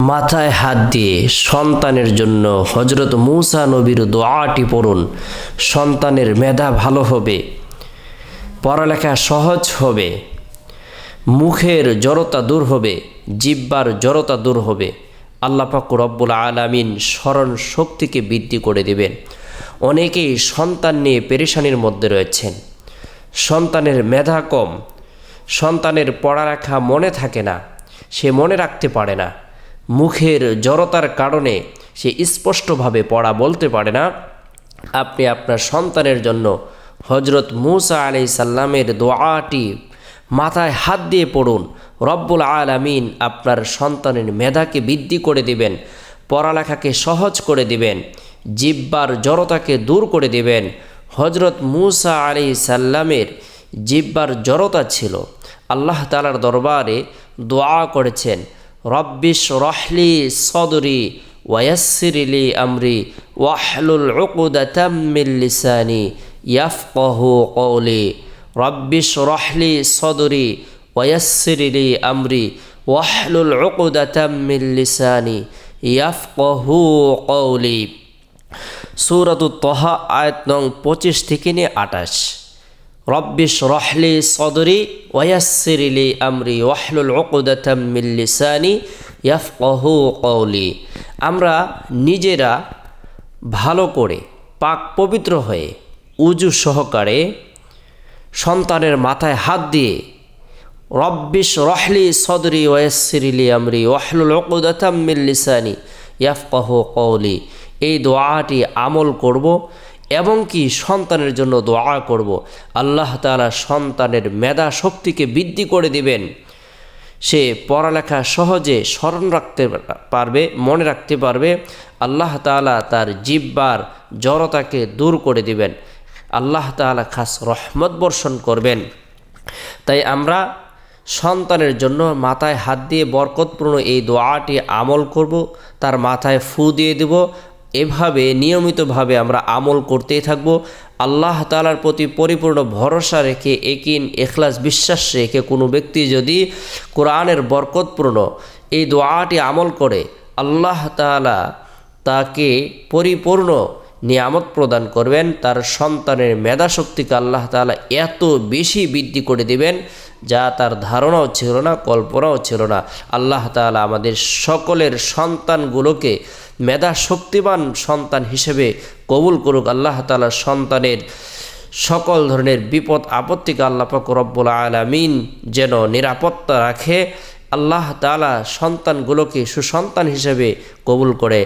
মাথায় হাত দিয়ে সন্তানের জন্য হজরত মূসা নবীর দোয়াটি পড়ুন। সন্তানের মেধা ভালো হবে, পড়ালেখা সহজ হবে, মুখের জড়তা দূর হবে, জিহ্বার জড়তা দূর হবে। আল্লাহ পাক রব্বুল আলামিন স্মরণ শক্তিকে বৃদ্ধি করে দেবেন। অনেকেই সন্তান নিয়ে পেরেশানির মধ্যে রয়েছেন। সন্তানের মেধা কম, সন্তানের পড়ালেখা মনে থাকে না, সে মনে রাখতে পারে না, মুখের জড়তার কারণে সে স্পষ্টভাবে পড়া বলতে পারে না। আপনি আপনার সন্তানের জন্য হজরত মূসা আলাইহিস সালামের দোয়াটি মাথায় হাত দিয়ে পড়ুন। রব্বুল আলামিন আপনার সন্তানের মেধাকে বৃদ্ধি করে দিবেন, পড়ালেখাকে সহজ করে দিবেন, জিহ্বার জড়তাকে দূর করে দিবেন। হজরত মূসা আলাইহিস সালামের জিহ্বার জড়তা ছিল, আল্লাহ তাআলার দরবারে দোয়া করেছেন, রব্বিশ রহলি সদরি ওয়ায়াসসিরলি আমরি ওয়াহলুল উকদাতাম মিন লিসানি ইয়াফকাহু কওলি। রব্বিশ রহলি সদরি ওয়ায়াসসিরলি আমরি ওয়াহলুল উকদাতাম মিন লিসানি ইয়াফকাহু কওলি। সূরাতুত তাহা আয়াত নং 25 থেকে নিয়ে 28। রব্বিশ রহলি সদরি ওয়ায়াসসিরলি আমরি ওয়াহলুল উকদাতাম মিন লিসানি ইয়াফকাহু কওলি। আমরা নিজেরা ভালো করে পাক পবিত্র হয়ে উজু সহকারে সন্তানের মাথায় হাত দিয়ে রব্বিশ রহলি সদরি ওয়ায়াসসিরলি আমরি ওয়াহলুল উকদাতাম মিন লিসানি ইয়াফকাহু কওলি, এই দোয়াটি আমল করব এবং কি সন্তানের জন্য দোয়া করব। আল্লাহ তাআলা সন্তানের মেধা শক্তিকে বৃদ্ধি করে দিবেন। সে পড়ালেখা সহজে স্মরণ রাখতে পারবে, মনে রাখতে পারবে। আল্লাহ তাআলা তার জিহ্বার জড়তাকে দূর করে দিবেন। আল্লাহ তাআলা খাস রহমত বর্ষণ করবেন। তাই আমরা সন্তানের জন্য মাথায় হাত দিয়ে বরকতপূর্ণ এই দোয়াটি আমল করব, তার মাথায় ফু দিয়ে দেব। এভাবে নিয়মিতভাবে আমরা আমল করতেই থাকব। আল্লাহ তাআলার প্রতি পরিপূর্ণ ভরসা রেখে, একিন ইখলাস বিশ্বাস রেখে কোনো ব্যক্তি যদি কোরআনের বরকতপূর্ণ এই দোয়াটি আমল করে, আল্লাহ তাআলা তাকে পরিপূর্ণ নিয়ামত প্রদান করবেন। তার সন্তানের মেধা শক্তিকে আল্লাহ তাআলা এত বেশি বৃদ্ধি করে দিবেন যা তার ধারণাও ছিল না, কল্পনাও ছিল না। আল্লাহ তাআলা আমাদের সকলের সন্তানগুলোকে মেধা শক্তিবান সন্তান হিসেবে কবুল করুক। আল্লাহ তাআলা সন্তানের সকল ধরনের বিপদ আপত্তিকে আল্লাহ পাক রব্বুল আলামিন যেন নিরাপত্তা রাখে। আল্লাহ তাআলা সন্তানগুলোকে সুসন্তান হিসেবে কবুল করে।